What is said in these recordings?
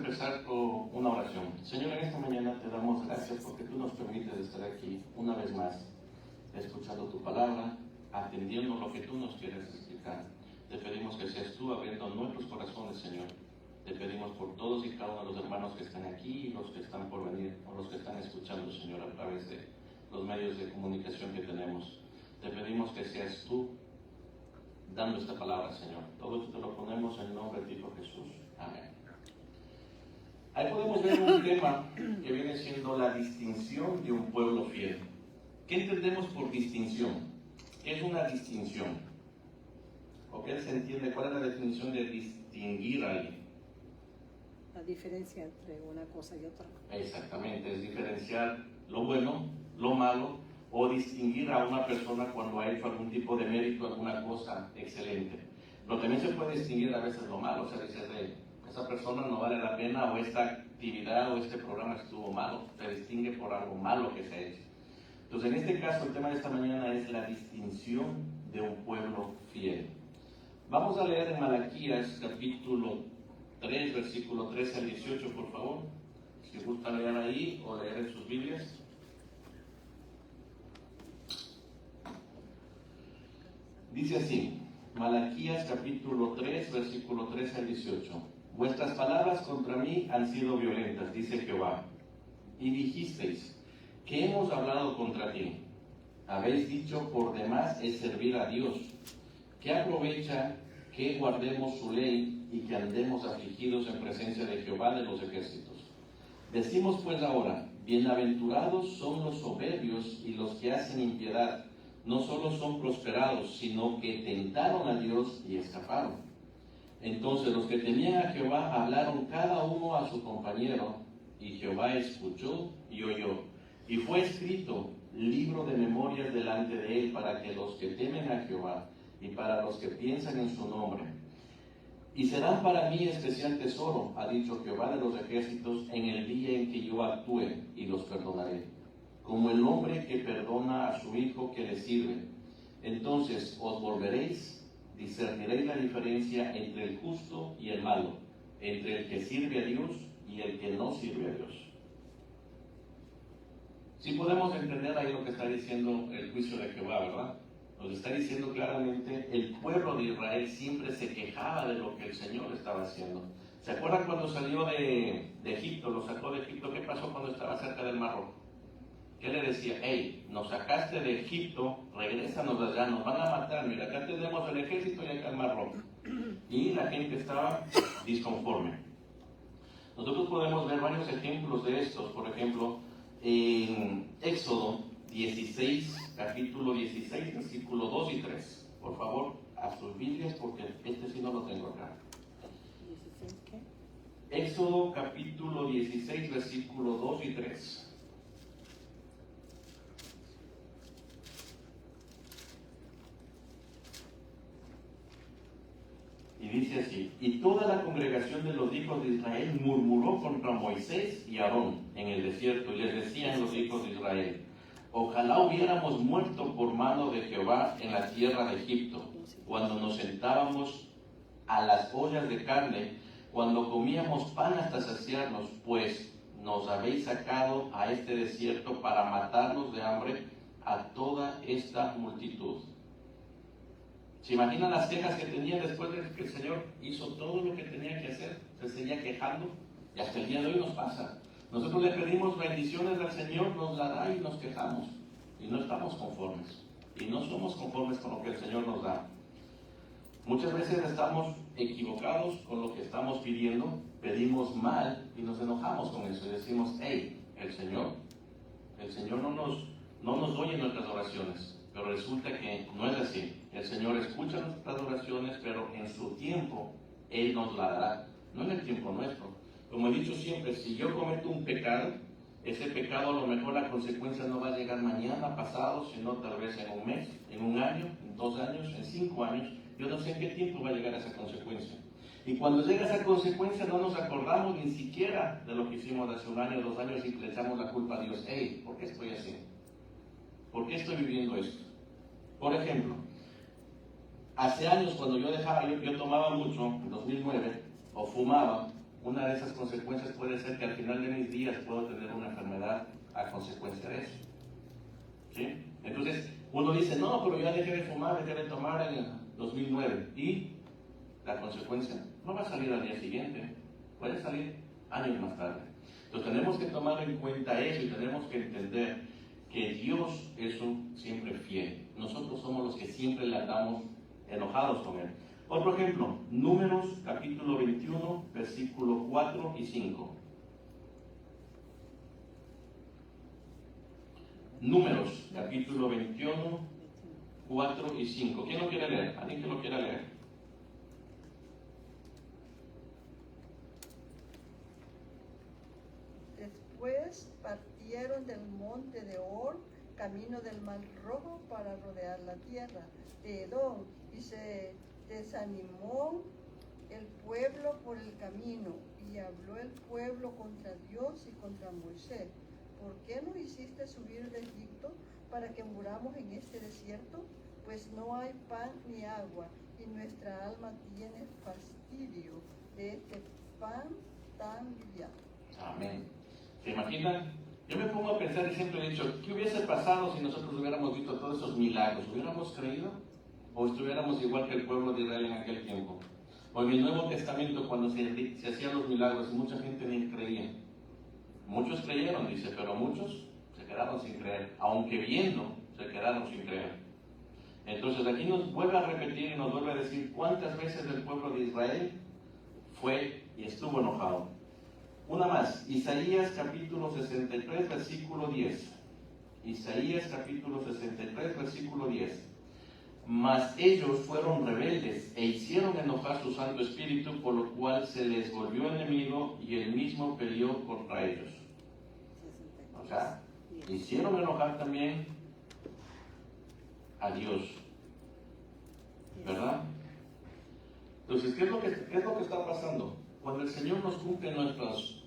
empezar con una oración. Señor, en esta mañana te damos gracias porque tú nos permites estar aquí una vez más, escuchando tu palabra, atendiendo lo que tú nos quieres explicar. Te pedimos que seas tú abriendo nuestros corazones, Señor. Te pedimos por todos y cada uno de los hermanos que están aquí y los que están por venir, o los que están escuchando, Señor, a través de los medios de comunicación que tenemos. Te pedimos que seas tú dando esta palabra, Señor. Todo esto te lo ponemos en el nombre de Hijo Jesús. Amén. Ahí podemos ver un tema que viene siendo la distinción de un pueblo fiel. ¿Qué entendemos por distinción? ¿Qué es una distinción? ¿O qué se entiende? ¿Cuál es la definición de distinguir a alguien? La diferencia entre una cosa y otra. Exactamente, es diferenciar lo bueno, lo malo, o distinguir a una persona cuando ha hecho algún tipo de mérito, alguna cosa excelente. Pero también se puede distinguir a veces lo malo, o sea, dices, esa persona no vale la pena, o esta actividad o este programa estuvo malo, se distingue por algo malo que se ha hecho. Entonces, en este caso, el tema de esta mañana es la distinción de un pueblo fiel. Vamos a leer en Malaquías, capítulo 3, versículo 13 al 18, por favor. Si gusta leer ahí o leer en sus Biblias. Dice así, Malaquías capítulo 3, versículo 13 al 18. Vuestras palabras contra mí han sido violentas, dice Jehová. Y dijisteis, ¿qué hemos hablado contra ti? Habéis dicho, por demás es servir a Dios. ¿Qué aprovecha que guardemos su ley y que andemos afligidos en presencia de Jehová de los ejércitos? Decimos pues ahora, bienaventurados son los soberbios y los que hacen impiedad. No solo son prosperados, sino que tentaron a Dios y escaparon. Entonces los que temían a Jehová hablaron cada uno a su compañero, y Jehová escuchó y oyó. Y fue escrito libro de memorias delante de él para que los que temen a Jehová y para los que piensan en su nombre. Y serán para mí especial tesoro, ha dicho Jehová de los ejércitos, en el día en que yo actúe y los perdonaré, como el hombre que perdona a su hijo que le sirve. Entonces os volveréis, discerniréis la diferencia entre el justo y el malo, entre el que sirve a Dios y el que no sirve a Dios. Sí podemos entender ahí lo que está diciendo el juicio de Jehová, ¿verdad? Nos está diciendo claramente, el pueblo de Israel siempre se quejaba de lo que el Señor estaba haciendo. ¿Se acuerdan cuando salió de Egipto, lo sacó de Egipto? ¿Qué pasó cuando estaba cerca del Mar Rojo? ¿Qué le decía? Hey, nos sacaste de Egipto, regrésanos allá, nos van a matar, mira, acá tenemos el ejército y acá el Mar Rojo. Y la gente estaba disconforme. Nosotros podemos ver varios ejemplos de estos, por ejemplo, en Éxodo 16, capítulo 16, versículo 2 y 3. Por favor, a sus Biblias, porque este sí no lo tengo acá. ¿16 qué? Éxodo capítulo 16, versículo 2 y 3. Y dice así, y toda la congregación de los hijos de Israel murmuró contra Moisés y Aarón en el desierto, y les decían los hijos de Israel, ojalá hubiéramos muerto por mano de Jehová en la tierra de Egipto, cuando nos sentábamos a las ollas de carne, cuando comíamos pan hasta saciarnos, pues nos habéis sacado a este desierto para matarnos de hambre a toda esta multitud. ¿Se imaginan las quejas que tenían después de que el Señor hizo todo lo que tenía que hacer? Se seguía quejando y hasta el día de hoy nos pasa. Nosotros le pedimos bendiciones al Señor, nos la da y nos quejamos. Y no estamos conformes. Y no somos conformes con lo que el Señor nos da. Muchas veces estamos equivocados con lo que estamos pidiendo, pedimos mal y nos enojamos con eso. Y decimos, hey, el Señor no nos oye nuestras oraciones. Pero resulta que no es así. El Señor escucha nuestras oraciones, pero en su tiempo Él nos la dará. No en el tiempo nuestro. Como he dicho siempre, si yo cometo un pecado, ese pecado a lo mejor la consecuencia no va a llegar mañana, pasado, sino tal vez en un mes, en un año, en 2 años, en 5 años. Yo no sé en qué tiempo va a llegar esa consecuencia. Y cuando llega esa consecuencia no nos acordamos ni siquiera de lo que hicimos hace 1 año, 2 años y le echamos la culpa a Dios. Hey, ¿por qué estoy así? ¿Por qué estoy viviendo esto? Por ejemplo, hace años cuando yo tomaba mucho, en 2009, o fumaba, una de esas consecuencias puede ser que al final de mis días puedo tener una enfermedad a consecuencia de eso. ¿Sí? Entonces, uno dice, no, pero ya dejé de fumar, dejé de tomar en el 2009. Y la consecuencia no va a salir al día siguiente, puede salir años más tarde. Entonces tenemos que tomar en cuenta eso y tenemos que entender que Dios es siempre fiel. Nosotros somos los que siempre le andamos enojados con Él. Otro ejemplo, Números capítulo 21, versículo 4 y 5. Números capítulo 21, 4 y 5. ¿Quién lo quiere leer? ¿Alguien que lo quiera leer? Después partieron del monte de Or, camino del Mar Rojo, para rodear la tierra de Edom, y se desanimó el pueblo por el camino, y habló el pueblo contra Dios y contra Moisés. ¿Por qué nos hiciste subir de Egipto para que muramos en este desierto? Pues no hay pan ni agua, y nuestra alma tiene fastidio de este pan tan liviano. Amén. ¿Se imaginan? Yo me pongo a pensar y siempre he dicho, ¿qué hubiese pasado si nosotros hubiéramos visto todos esos milagros? ¿Hubiéramos creído? ¿O estuviéramos igual que el pueblo de Israel en aquel tiempo? O en el Nuevo Testamento, cuando se hacían los milagros, mucha gente ni creía. Muchos creyeron, dice, pero muchos se quedaron sin creer. Aunque viendo, se quedaron sin creer. Entonces aquí nos vuelve a repetir y nos vuelve a decir cuántas veces el pueblo de Israel fue y estuvo enojado. Una más, Isaías capítulo 63, versículo 10. Isaías capítulo 63, versículo 10. Mas ellos fueron rebeldes e hicieron enojar su Santo Espíritu, por lo cual se les volvió enemigo y él mismo peleó contra ellos. O sea, hicieron enojar también a Dios. ¿Verdad? Entonces, ¿qué es lo que está pasando? Cuando el Señor nos cumple nuestras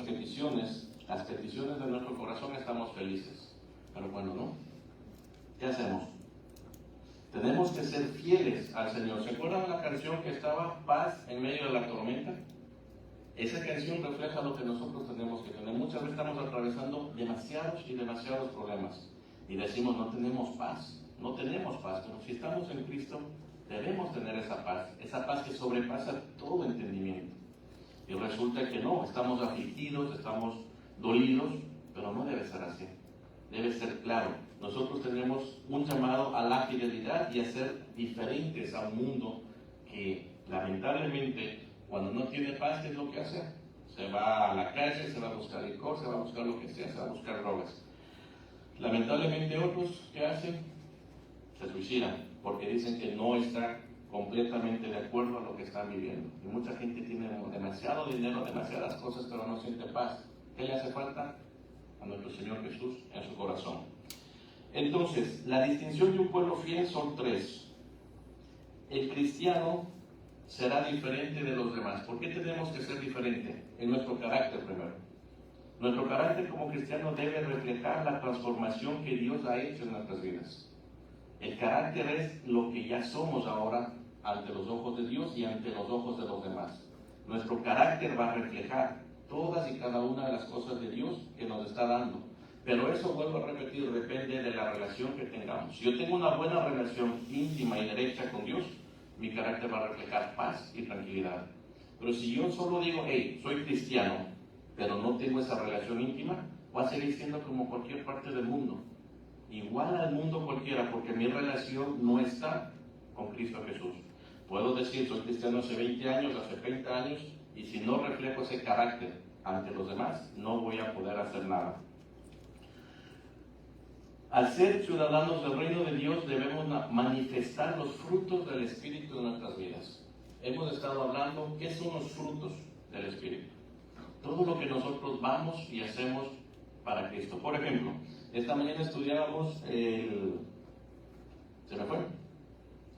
peticiones, las peticiones de nuestro corazón, estamos felices. Pero bueno, ¿no? ¿Qué hacemos? Tenemos que ser fieles al Señor. ¿Se acuerdan la canción que estaba Paz en medio de la tormenta? Esa canción refleja lo que nosotros tenemos que tener. Muchas veces estamos atravesando demasiados problemas y decimos no tenemos paz, pero si estamos en Cristo debemos tener esa paz que sobrepasa todo entendimiento. Y resulta que no, estamos afligidos, estamos dolidos, pero no debe ser así. Debe ser claro. Nosotros tenemos un llamado a la fidelidad y a ser diferentes a un mundo que lamentablemente cuando no tiene paz, ¿qué es lo que hace? Se va a la calle, se va a buscar licor, se va a buscar lo que sea, se va a buscar drogas. Lamentablemente otros, ¿qué hacen? Se suicidan porque dicen que no está completamente de acuerdo a lo que están viviendo. Y mucha gente tiene demasiado dinero, demasiadas cosas, pero no siente paz. ¿Qué le hace falta? A nuestro Señor Jesús en su corazón. Entonces, la distinción de un pueblo fiel son tres. El cristiano será diferente de los demás. ¿Por qué tenemos que ser diferentes? En nuestro carácter primero. Nuestro carácter como cristiano debe reflejar la transformación que Dios ha hecho en nuestras vidas. El carácter es lo que ya somos ahora ante los ojos de Dios y ante los ojos de los demás. Nuestro carácter va a reflejar todas y cada una de las cosas de Dios que nos está dando. Pero eso, vuelvo a repetir, depende de la relación que tengamos. Si yo tengo una buena relación íntima y derecha con Dios, mi carácter va a reflejar paz y tranquilidad. Pero si yo solo digo, hey, soy cristiano, pero no tengo esa relación íntima, voy a seguir siendo como cualquier parte del mundo. Igual al mundo cualquiera, porque mi relación no está con Cristo Jesús. Puedo decir, soy cristiano hace 20 años, hace 30 años, y si no reflejo ese carácter ante los demás, no voy a poder hacer nada. Al ser ciudadanos del reino de Dios, debemos manifestar los frutos del Espíritu en nuestras vidas. Hemos estado hablando, ¿qué son los frutos del Espíritu? Todo lo que nosotros vamos y hacemos para Cristo. Por ejemplo, esta mañana estudiábamos ¿se me fue?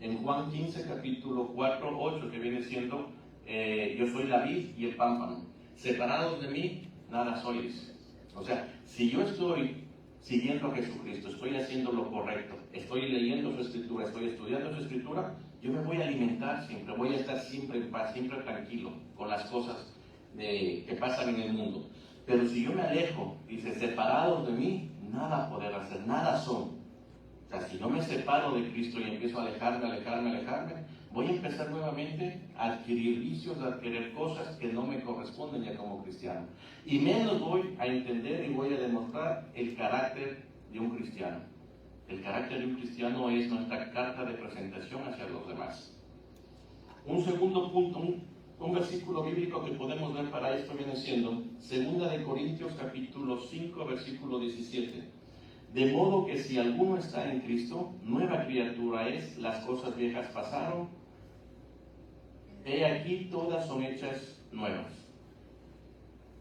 En Juan 15, capítulo 4, 8, que viene siendo, yo soy la vid y el pámpano. Separados de mí, nada sois. O sea, si yo estoy siguiendo a Jesucristo, estoy haciendo lo correcto, estoy leyendo su escritura, estoy estudiando su escritura, yo me voy a alimentar siempre, voy a estar siempre en paz, siempre tranquilo con las cosas que pasan en el mundo. Pero si yo me alejo, dice, separados de mí, nada poder hacer, nada son. O sea, si no me separo de Cristo y empiezo a alejarme, voy a empezar nuevamente a adquirir vicios, a adquirir cosas que no me corresponden ya como cristiano. Y menos voy a entender y voy a demostrar el carácter de un cristiano. El carácter de un cristiano es nuestra carta de presentación hacia los demás. Un segundo punto, un versículo bíblico que podemos ver para esto viene siendo 2 Corintios capítulo 5, versículo 17. De modo que si alguno está en Cristo, nueva criatura es, las cosas viejas pasaron, he aquí todas son hechas nuevas.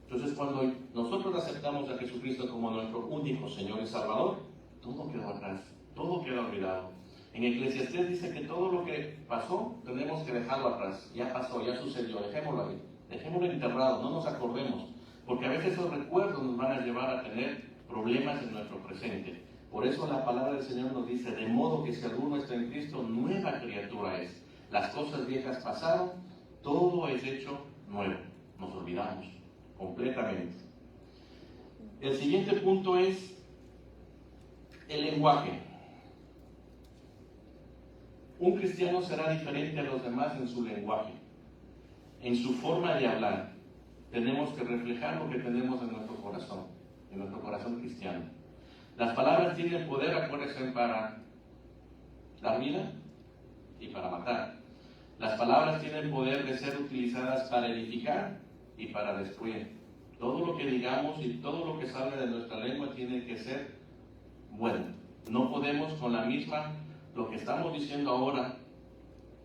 Entonces cuando nosotros aceptamos a Jesucristo como nuestro único Señor y Salvador, todo quedó atrás, todo quedó olvidado. En Eclesiastés dice que todo lo que pasó tenemos que dejarlo atrás, ya pasó, ya sucedió, dejémoslo ahí, dejémoslo enterrado, no nos acordemos, porque a veces esos recuerdos nos van a llevar a tener problemas en nuestro presente. Por eso la palabra del Señor nos dice, de modo que si alguno está en Cristo, nueva criatura es. Las cosas viejas pasaron, todo es hecho nuevo. Nos olvidamos completamente. El siguiente punto es el lenguaje. Un cristiano será diferente a los demás en su lenguaje, en su forma de hablar. Tenemos que reflejar lo que tenemos en nuestro corazón cristiano. Las palabras tienen poder, acuérdense, para dar vida y para matar. Las palabras tienen poder de ser utilizadas para edificar y para destruir. Todo lo que digamos y todo lo que sale de nuestra lengua tiene que ser bueno. No podemos con la misma, lo que estamos diciendo ahora,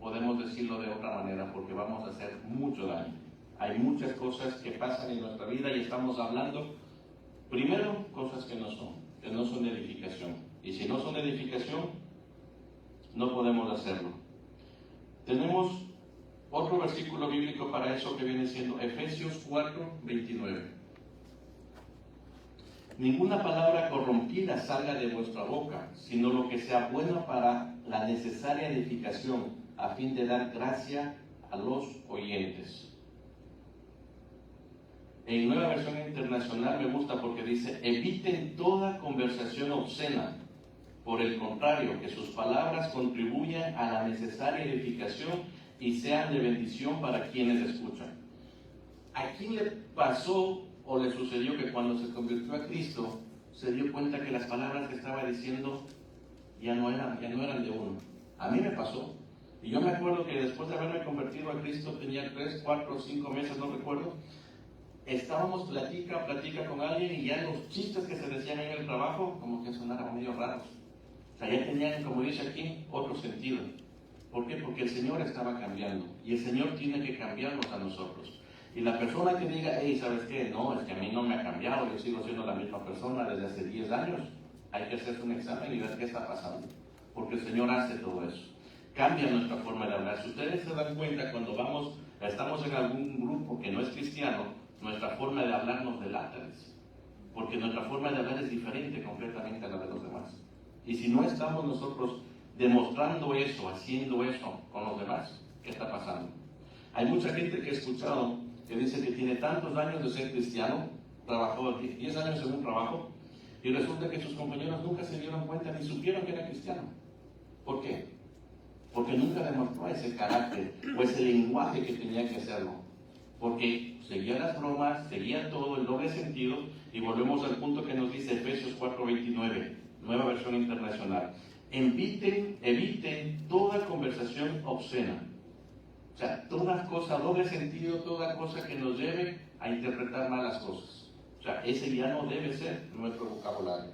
podemos decirlo de otra manera porque vamos a hacer mucho daño. Hay muchas cosas que pasan en nuestra vida y estamos hablando, primero, cosas que no son de edificación. Y si no son de edificación, no podemos hacerlo. Tenemos otro versículo bíblico para eso que viene siendo Efesios 4, 29. Ninguna palabra corrompida salga de vuestra boca, sino lo que sea bueno para la necesaria edificación, a fin de dar gracia a los oyentes. En Nueva Versión Internacional me gusta porque dice, eviten toda conversación obscena. Por el contrario, que sus palabras contribuyan a la necesaria edificación y sean de bendición para quienes escuchan. ¿A quién le pasó o le sucedió que cuando se convirtió a Cristo se dio cuenta que las palabras que estaba diciendo ya no eran de uno? A mí me pasó. Y yo me acuerdo que después de haberme convertido a Cristo, tenía 3, 4, 5 meses, no recuerdo, estábamos platica con alguien y ya los chistes que se decían en el trabajo como que sonaban medio raros. O sea, ya tenían, como dice aquí, otro sentido. ¿Por qué? Porque el Señor estaba cambiando y el Señor tiene que cambiarnos a nosotros. Y la persona que diga, hey, ¿sabes qué? No, es que a mí no me ha cambiado, yo sigo siendo la misma persona desde hace 10 años. Hay que hacerse un examen y ver qué está pasando. Porque el Señor hace todo eso. Cambia nuestra forma de hablar. Si ustedes se dan cuenta, cuando estamos en algún grupo que no es cristiano, nuestra forma de hablar nos delata, porque nuestra forma de hablar es diferente completamente a la de los demás. Y si no estamos nosotros demostrando eso, haciendo eso con los demás, ¿qué está pasando? Hay mucha gente que he escuchado que dice que tiene tantos años de ser cristiano, trabajó 10 años en un trabajo, y resulta que sus compañeros nunca se dieron cuenta ni supieron que era cristiano. ¿Por qué? Porque nunca demostró ese carácter o ese lenguaje que tenía que hacerlo. Porque seguía las bromas, seguía todo el doble sentido, y volvemos al punto que nos dice Efesios 4:29, Nueva Versión Internacional. Eviten toda conversación obscena. O sea, toda cosa, doble sentido, toda cosa que nos lleve a interpretar malas cosas. O sea, ese ya no debe ser nuestro vocabulario.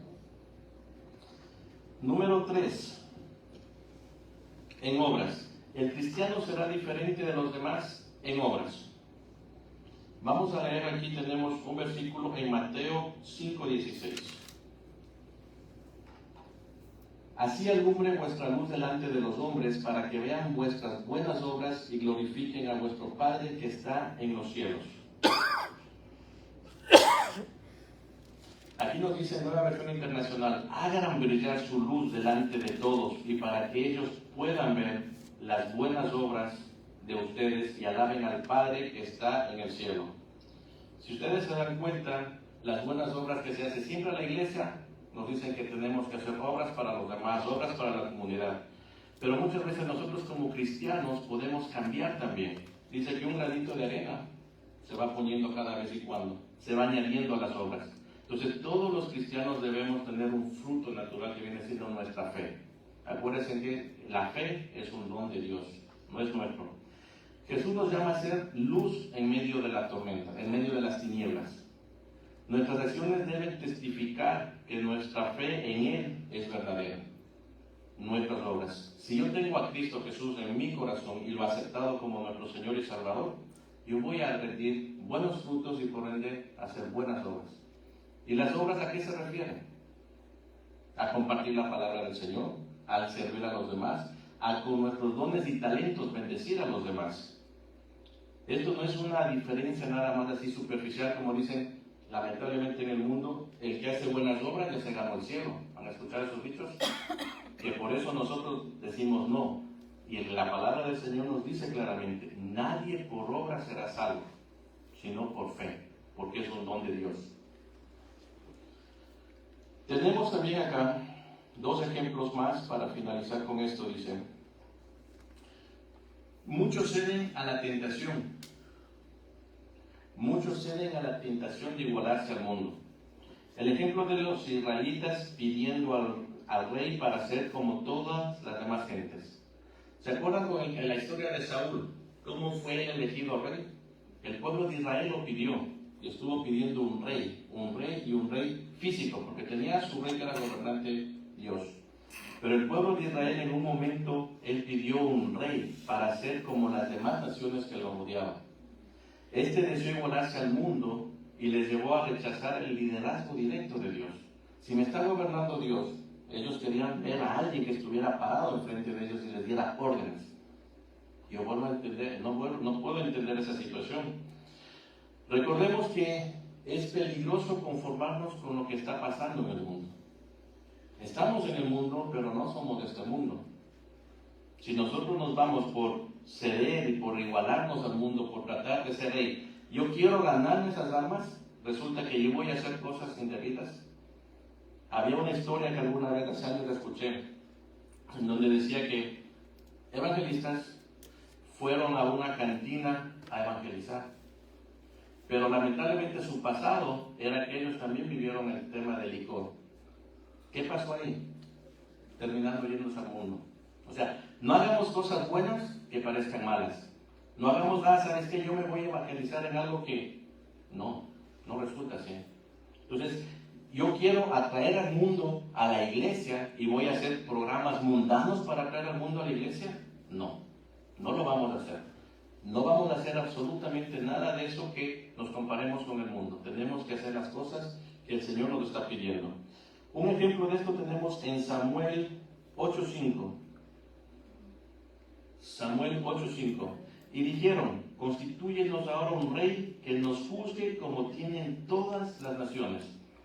Número 3. En obras. El cristiano será diferente de los demás en obras. Vamos a leer aquí, tenemos un versículo en Mateo 5:16. Así alumbre vuestra luz delante de los hombres, para que vean vuestras buenas obras y glorifiquen a vuestro Padre que está en los cielos. Aquí nos dice Nueva Versión Internacional, hagan brillar su luz delante de todos, y para que ellos puedan ver las buenas obras de ustedes y alaben al Padre que está en el cielo. Si ustedes se dan cuenta, las buenas obras que se hacen siempre en la iglesia, nos dicen que tenemos que hacer obras para los demás, obras para la comunidad. Pero muchas veces nosotros como cristianos podemos cambiar también. Dice que un granito de arena se va poniendo cada vez y cuando, se va añadiendo a las obras. Entonces todos los cristianos debemos tener un fruto natural que viene siendo nuestra fe. Acuérdense que la fe es un don de Dios, no es nuestro. Jesús nos llama a ser luz en medio de la tormenta, en medio de las tinieblas. Nuestras acciones deben testificar que nuestra fe en Él es verdadera. Nuestras obras. Si yo tengo a Cristo Jesús en mi corazón y lo he aceptado como nuestro Señor y Salvador, yo voy a rendir buenos frutos y por ende hacer buenas obras. ¿Y las obras a qué se refieren? A compartir la palabra del Señor, al servir a los demás, a con nuestros dones y talentos bendecir a los demás. Esto no es una diferencia nada más así superficial, como dicen lamentablemente en el mundo, el que hace buenas obras ya se ganó el cielo. ¿Van a escuchar esos dichos? Que por eso nosotros decimos no. Y la palabra del Señor nos dice claramente, nadie por obra será salvo, sino por fe, porque es un don de Dios. Tenemos también acá dos ejemplos más para finalizar con esto, dice. Muchos ceden a la tentación. Muchos ceden a la tentación de igualarse al mundo. El ejemplo de los israelitas pidiendo al rey para ser como todas las demás gentes. ¿Se acuerdan en la historia de Saúl? ¿Cómo fue elegido rey? El pueblo de Israel lo pidió y estuvo pidiendo un rey y un rey físico, porque tenía a su rey que era gobernante Dios. Pero el pueblo de Israel en un momento, él pidió un rey para ser como las demás naciones que lo rodeaban. Este deseó igualarse al mundo y les llevó a rechazar el liderazgo directo de Dios. Si me está gobernando Dios, ellos querían ver a alguien que estuviera parado enfrente de ellos y les diera órdenes. Yo vuelvo a entender, no puedo entender esa situación. Recordemos que es peligroso conformarnos con lo que está pasando en el mundo. Estamos en el mundo, pero no somos de este mundo. Si nosotros nos vamos por ceder y por igualarnos al mundo, por tratar de ser rey, yo quiero ganarme esas almas, resulta que yo voy a hacer cosas indebidas. Había una historia que alguna vez hace años la escuché, en donde decía que evangelistas fueron a una cantina a evangelizar. Pero lamentablemente su pasado era que ellos también vivieron el tema del licor. ¿Qué pasó ahí? Terminando yéndose al mundo. O sea, no hagamos cosas buenas que parezcan malas. No hagamos nada, ¿sabes qué? Yo me voy a evangelizar en algo que no resulta así. Entonces, yo quiero atraer al mundo a la iglesia y voy a hacer programas mundanos para atraer al mundo a la iglesia. No lo vamos a hacer. No vamos a hacer absolutamente nada de eso que nos comparemos con el mundo. Tenemos que hacer las cosas que el Señor nos está pidiendo. Un ejemplo de esto tenemos en Samuel 8:5. Samuel 8:5. Y dijeron, constitúyenos ahora un rey que nos juzgue como tienen todas las naciones.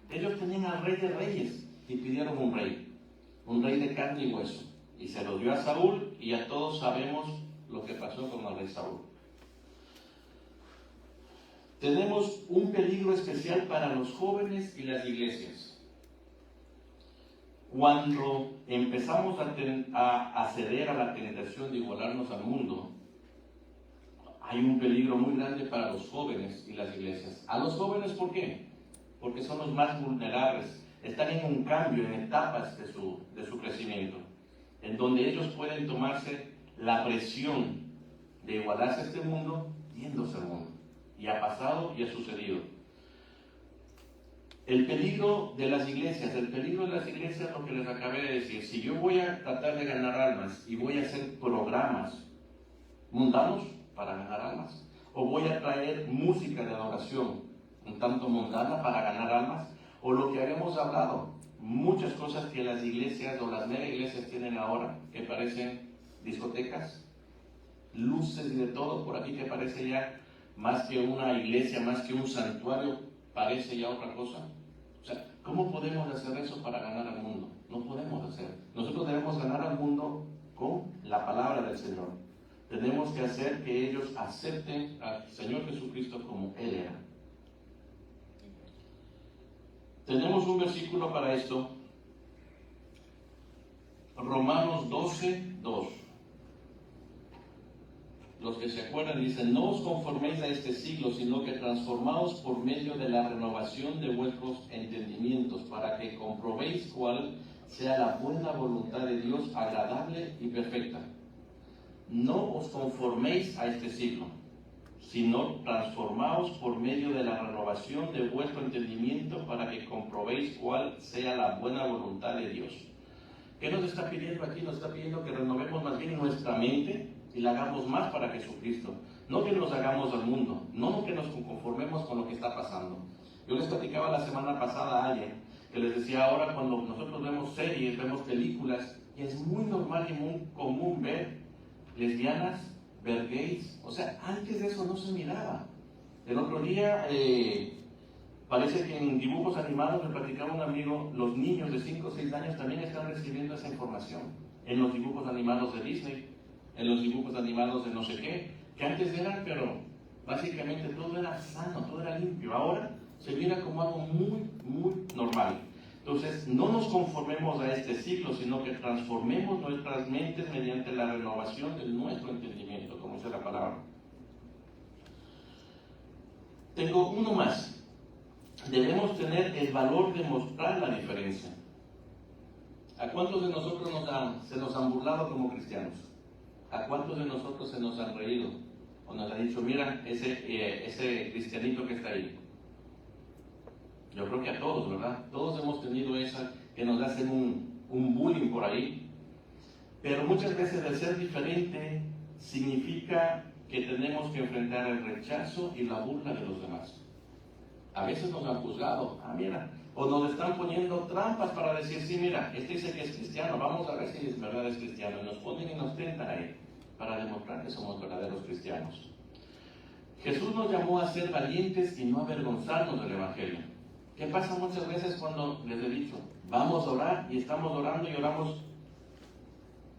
Ellos tenían al rey de reyes y pidieron un rey de carne y hueso. Y se lo dio a Saúl y ya todos sabemos lo que pasó con el rey Saúl. Tenemos un peligro especial para los jóvenes y las iglesias. Cuando empezamos a ceder a la tentación de igualarnos al mundo, hay un peligro muy grande para los jóvenes y las iglesias. ¿A los jóvenes por qué? Porque son los más vulnerables. Están en un cambio, en etapas de su crecimiento, en donde ellos pueden tomarse la presión de igualarse a este mundo yéndose al mundo. Y ha pasado y ha sucedido. El peligro de las iglesias es lo que les acabé de decir. Si yo voy a tratar de ganar almas y voy a hacer programas mundanos para ganar almas, o voy a traer música de adoración un tanto mundana para ganar almas, o lo que habíamos hablado, muchas cosas que las iglesias o las mega iglesias tienen ahora, que parecen discotecas, luces y de todo por aquí, que parece ya más que una iglesia, más que un santuario, parece ya otra cosa. O sea, ¿cómo podemos hacer eso para ganar al mundo? No podemos hacer. Nosotros debemos ganar al mundo con la palabra del Señor. Tenemos que hacer que ellos acepten al Señor Jesucristo como Él era. Tenemos un versículo para esto. Romanos 12:2. Los que se acuerdan dicen: no os conforméis a este siglo, sino que transformaos por medio de la renovación de vuestros entendimientos, para que comprobéis cuál sea la buena voluntad de Dios, agradable y perfecta. No os conforméis a este siglo, sino transformaos por medio de la renovación de vuestro entendimiento, para que comprobéis cuál sea la buena voluntad de Dios. ¿Qué nos está pidiendo aquí? Nos está pidiendo que renovemos más bien nuestra mente y la hagamos más para Jesucristo. No que nos hagamos al mundo, no que nos conformemos con lo que está pasando. Yo les platicaba la semana pasada a alguien que les decía, ahora cuando nosotros vemos series, vemos películas, y es muy normal y muy común ver lesbianas, ver gays. O sea, antes de eso no se miraba. El otro día, parece que en dibujos animados, me platicaba un amigo, los niños de 5 o 6 años también están recibiendo esa información. En los dibujos animados de Disney, en los dibujos animados de no sé qué, que antes eran, pero básicamente todo era sano, todo era limpio. Ahora se mira como algo muy, muy normal. Entonces, no nos conformemos a este siglo, sino que transformemos nuestras mentes mediante la renovación de nuestro entendimiento, como dice la palabra. Tengo uno más. Debemos tener el valor de mostrar la diferencia. ¿A cuántos de nosotros se nos han burlado como cristianos? ¿A cuántos de nosotros se nos han reído? O nos han dicho, mira, ese cristianito que está ahí. Yo creo que a todos, ¿verdad? Todos hemos tenido esa, que nos hacen un bullying por ahí. Pero muchas veces el ser diferente significa que tenemos que enfrentar el rechazo y la burla de los demás. A veces nos han juzgado, mira, o nos están poniendo trampas para decir, sí, mira, este dice que es cristiano, vamos a ver si es verdad es cristiano. Y nos ponen y nos tentan ahí para demostrar que somos verdaderos cristianos. Jesús nos llamó a ser valientes y no avergonzarnos del Evangelio. ¿Qué pasa muchas veces cuando les he dicho, vamos a orar y estamos orando y oramos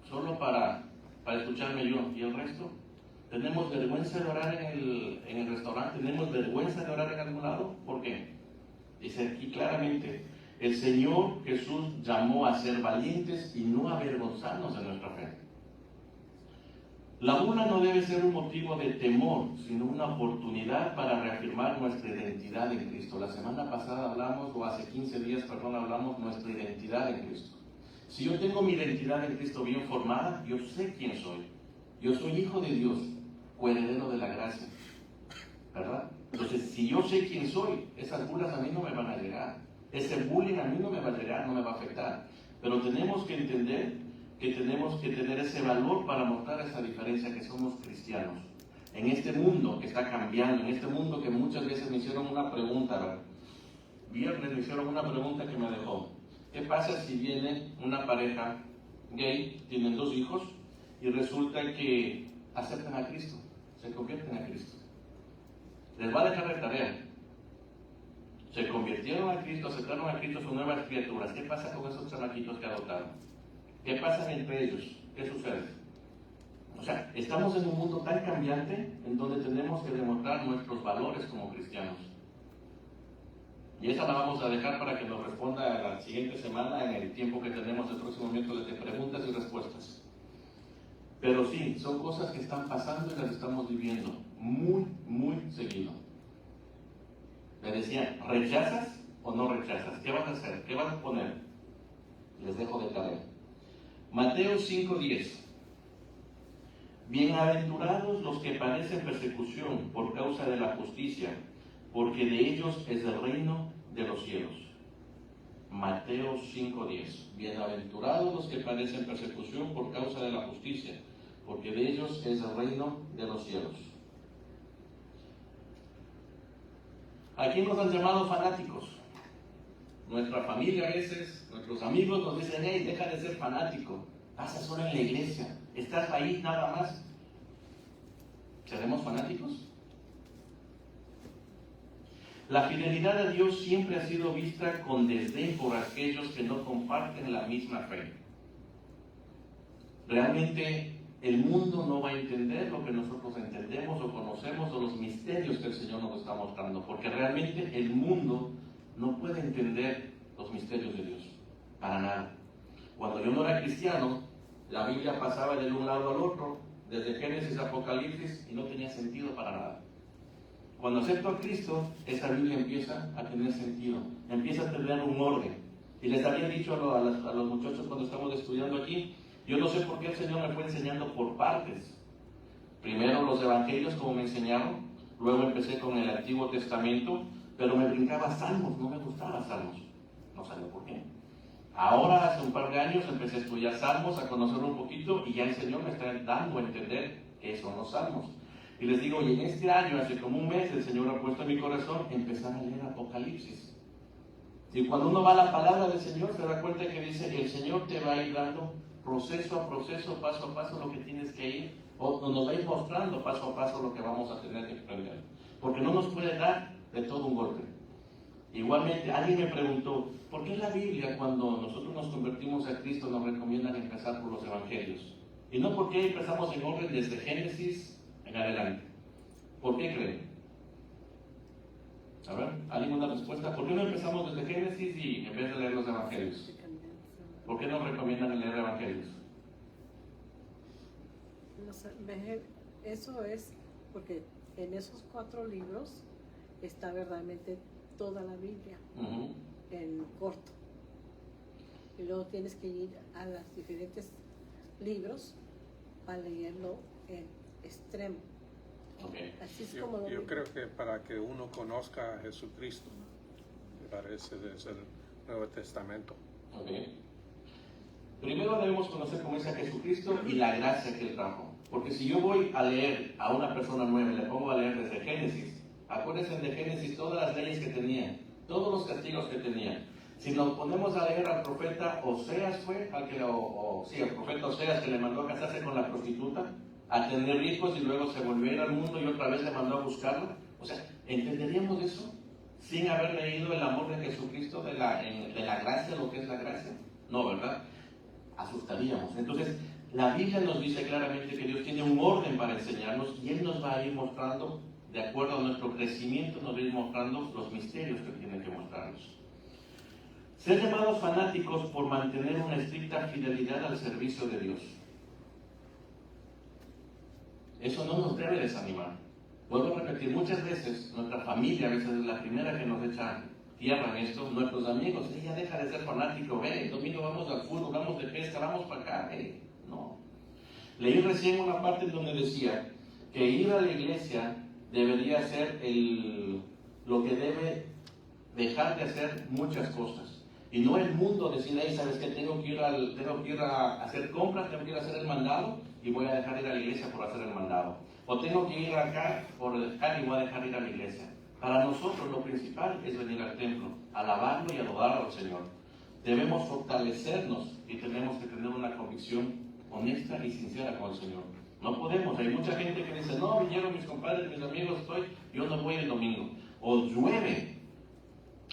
solo para escucharme yo y el resto? ¿Tenemos vergüenza de orar en el restaurante? ¿Tenemos vergüenza de orar en algún lado? ¿Por qué? Dice aquí claramente, el Señor Jesús llamó a ser valientes y no avergonzarnos de nuestra fe. La burla no debe ser un motivo de temor, sino una oportunidad para reafirmar nuestra identidad en Cristo. La semana pasada hablamos, o hace 15 días, hablamos nuestra identidad en Cristo. Si yo tengo mi identidad en Cristo bien formada, yo sé quién soy. Yo soy hijo de Dios, coheredero de la gracia, ¿verdad? Entonces, si yo sé quién soy, esas burlas a mí no me van a llegar. Ese bullying a mí no me va a llegar, no me va a afectar. Pero tenemos que entender que tenemos que tener ese valor para mostrar esa diferencia, que somos cristianos. En este mundo que está cambiando, en este mundo que muchas veces me hicieron una pregunta, ¿verdad? Viernes me hicieron una pregunta que me dejó. ¿Qué pasa si viene una pareja gay, tienen 2 hijos, y resulta que aceptan a Cristo, se convierten a Cristo? Les va a dejar de tarea. Se convirtieron a Cristo, aceptaron a Cristo, son nuevas criaturas. ¿Qué pasa con esos chamaquitos que adoptaron? ¿Qué pasa entre ellos? ¿Qué sucede? O sea, estamos en un mundo tan cambiante en donde tenemos que demostrar nuestros valores como cristianos. Y esa la vamos a dejar para que nos responda la siguiente semana, en el tiempo que tenemos el próximo miércoles de preguntas y respuestas. Pero sí, son cosas que están pasando y las estamos viviendo muy, muy seguido. Me decían, ¿rechazas o no rechazas? ¿Qué vas a hacer? ¿Qué vas a poner? Les dejo de tarea. Mateo 5:10. Bienaventurados los que padecen persecución por causa de la justicia, porque de ellos es el reino de los cielos. Mateo 5:10. Bienaventurados los que padecen persecución por causa de la justicia, porque de ellos es el reino de los cielos. ¿A quién nos han llamado fanáticos? Nuestra familia a veces, nuestros amigos nos dicen, hey, deja de ser fanático, pasas solo en la iglesia, estás ahí nada más. ¿Seremos fanáticos? La fidelidad a Dios siempre ha sido vista con desdén por aquellos que no comparten la misma fe. Realmente el mundo no va a entender lo que nosotros entendemos o conocemos o los misterios que el Señor nos está mostrando, porque realmente el mundo no puede entender los misterios de Dios, para nada. Cuando yo no era cristiano, la Biblia pasaba de un lado al otro, desde Génesis a Apocalipsis, y no tenía sentido para nada. Cuando acepto a Cristo, esa Biblia empieza a tener sentido, empieza a tener un orden. Y les había dicho a los muchachos cuando estamos estudiando aquí, yo no sé por qué el Señor me fue enseñando por partes. Primero los evangelios, como me enseñaron, luego empecé con el Antiguo Testamento, pero me brincaba Salmos, no me gustaba Salmos, no sabía por qué. Ahora, hace un par de años, empecé a estudiar Salmos, a conocerlo un poquito, y ya el Señor me está dando a entender qué son los Salmos. Y les digo, y en este año, hace como un mes, el Señor ha puesto en mi corazón empezar a leer Apocalipsis. Y cuando uno va a la palabra del Señor, se da cuenta que dice, el Señor te va a ir dando proceso a proceso, paso a paso, lo que tienes que ir, o nos va a ir mostrando paso a paso lo que vamos a tener que aprender. Porque no nos puede dar de todo un golpe. Igualmente, alguien me preguntó, ¿por qué la Biblia, cuando nosotros nos convertimos a Cristo, nos recomiendan empezar por los evangelios? Y no por qué empezamos en orden desde Génesis en adelante. ¿Por qué creen? A ver, ¿alguien una respuesta? ¿Por qué no empezamos desde Génesis y en vez de leer los evangelios? ¿Por qué nos recomiendan leer evangelios? Eso es porque en esos 4 libros está verdaderamente toda la Biblia en corto. Y luego tienes que ir a los diferentes libros para leerlo en extremo. Okay. Así es Yo creo que para que uno conozca a Jesucristo, me parece desde el Nuevo Testamento. Okay. Primero debemos conocer cómo es a Jesucristo y la gracia que Él trajo. Porque si yo voy a leer a una persona nueva y le pongo a leer desde Génesis, acuérdense de Génesis todas las leyes que tenía, todos los castigos que tenía. Si nos ponemos a leer al profeta Oseas, fue al que el profeta Oseas que le mandó a casarse con la prostituta, a tener hijos y luego se volvió a ir al mundo y otra vez le mandó a buscarlo. O sea, ¿entenderíamos eso sin haber leído el amor de Jesucristo, de la gracia, lo que es la gracia? No, ¿verdad? Asustaríamos. Entonces, la Biblia nos dice claramente que Dios tiene un orden para enseñarnos y Él nos va a ir mostrando, de acuerdo a nuestro crecimiento, nos va a ir mostrando los misterios que tiene que mostrarnos. Ser llamados fanáticos por mantener una estricta fidelidad al servicio de Dios. Eso no nos debe desanimar. Vuelvo a repetir, muchas veces nuestra familia a veces es la primera que nos echa tierra en esto, nuestros amigos, ya deja de ser fanático, el domingo vamos al fútbol, vamos de pesca, vamos para acá, no. Leí recién una parte donde decía que ir a la iglesia debería ser lo que debe dejar de hacer muchas cosas. Y no el mundo decir, ¿sabes qué? Tengo que ir a hacer compras, tengo que ir a hacer el mandado y voy a dejar ir a la iglesia por hacer el mandado. O tengo que ir acá por dejar y voy a dejar ir a la iglesia. Para nosotros lo principal es venir al templo, alabarlo y adorar al Señor. Debemos fortalecernos y tenemos que tener una convicción honesta y sincera con el Señor. No podemos, hay mucha gente que dice, no, vinieron mis compadres, mis amigos, yo no voy el domingo. O llueve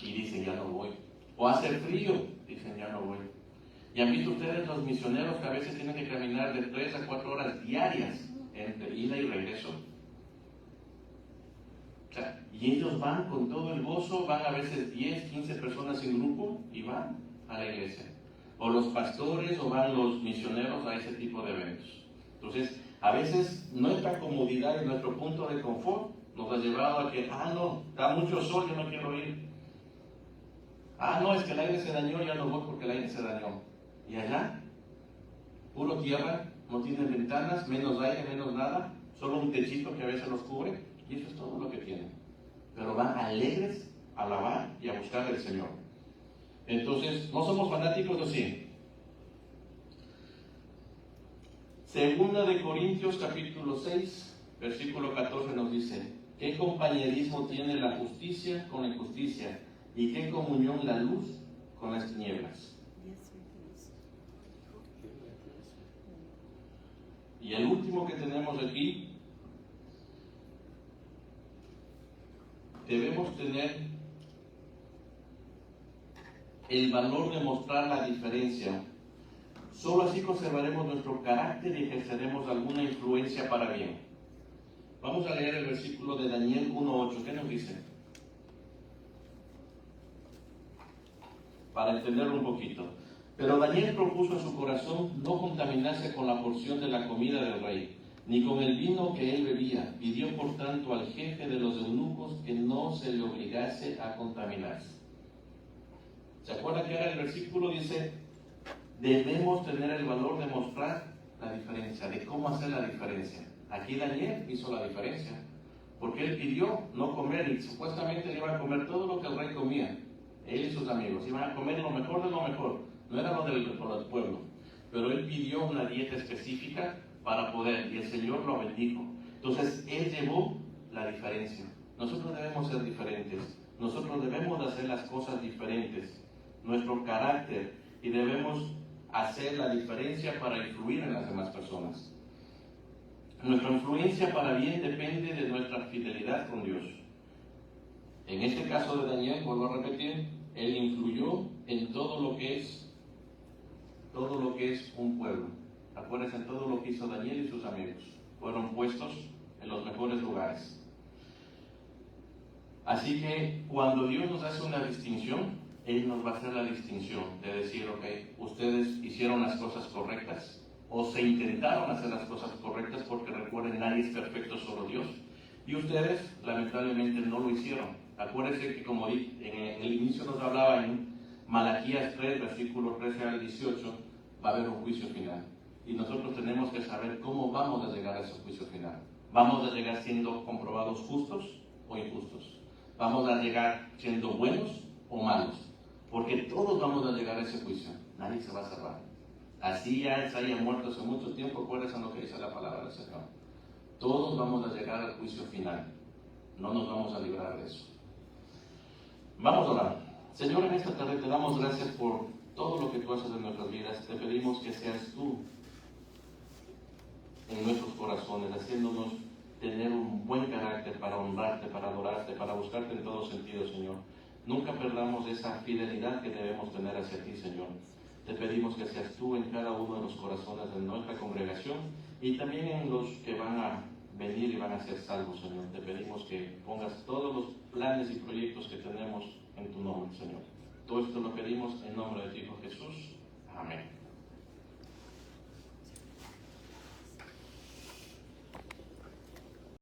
y dicen, ya no voy. O hace frío, dicen, ya no voy. ¿Y han visto ustedes los misioneros que a veces tienen que caminar de 3 a 4 horas diarias entre ida y regreso? O sea, y ellos van con todo el gozo, van a veces 10, 15 personas en grupo y van a la iglesia. O los pastores o van los misioneros a ese tipo de eventos. Entonces, a veces nuestra comodidad y nuestro punto de confort nos ha llevado a que, no, da mucho sol, yo no quiero ir. No, es que el aire se dañó, ya no voy porque el aire se dañó. Y allá, puro tierra, no tienen ventanas, menos aire, menos nada, solo un techito que a veces los cubre, y eso es todo lo que tienen. Pero van alegres a alabar y a buscar al Señor. Entonces, ¿no somos fanáticos o sí? Segunda de Corintios capítulo 6, versículo 14 nos dice, ¿qué compañerismo tiene la justicia con la injusticia? ¿Y qué comunión la luz con las tinieblas? Y el último que tenemos aquí, debemos tener el valor de mostrar la diferencia Solo así conservaremos nuestro carácter y ejerceremos alguna influencia para bien. Vamos a leer el versículo de Daniel 1:8. ¿Qué nos dice? Para entenderlo un poquito. Pero Daniel propuso en su corazón no contaminarse con la porción de la comida del rey, ni con el vino que él bebía. Pidió por tanto al jefe de los eunucos que no se le obligase a contaminarse. ¿Se acuerda que ahora el versículo dice, debemos tener el valor de mostrar la diferencia, de cómo hacer la diferencia? Aquí Daniel hizo la diferencia, porque él pidió no comer y supuestamente iba a comer todo lo que el rey comía. Él y sus amigos iban a comer lo mejor de lo mejor, no era lo del pueblo, pero él pidió una dieta específica para poder, y el Señor lo bendijo. Entonces él llevó la diferencia. Nosotros debemos ser diferentes, nosotros debemos hacer las cosas diferentes, nuestro carácter, y debemos hacer la diferencia para influir en las demás personas. Nuestra influencia para bien depende de nuestra fidelidad con Dios. En este caso de Daniel, vuelvo a repetir, él influyó en todo lo que es un pueblo. Acuérdense en todo lo que hizo Daniel y sus amigos. Fueron puestos en los mejores lugares. Así que cuando Dios nos hace una distinción, Él nos va a hacer la distinción de decir, ok, ustedes hicieron las cosas correctas, o se intentaron hacer las cosas correctas, porque recuerden, nadie es perfecto, solo Dios. Y ustedes, lamentablemente, no lo hicieron. Acuérdense que como en el inicio nos hablaba en Malaquías 3, versículo 13 al 18, va a haber un juicio final. Y nosotros tenemos que saber cómo vamos a llegar a ese juicio final. ¿Vamos a llegar siendo comprobados justos o injustos? ¿Vamos a llegar siendo buenos o malos? Porque todos vamos a llegar a ese juicio. Nadie se va a salvar. Así ya se haya muerto hace mucho tiempo, acuérdense lo que dice la palabra del Señor. Todos vamos a llegar al juicio final. No nos vamos a librar de eso. Vamos a orar. Señor, en esta tarde te damos gracias por todo lo que tú haces en nuestras vidas. Te pedimos que seas tú en nuestros corazones, haciéndonos tener un buen carácter para honrarte, para adorarte, para buscarte en todo sentido, Señor. Nunca perdamos esa fidelidad que debemos tener hacia ti, Señor. Te pedimos que seas tú en cada uno de los corazones de nuestra congregación y también en los que van a venir y van a ser salvos, Señor. Te pedimos que pongas todos los planes y proyectos que tenemos en tu nombre, Señor. Todo esto lo pedimos en nombre de ti, Hijo Jesús. Amén.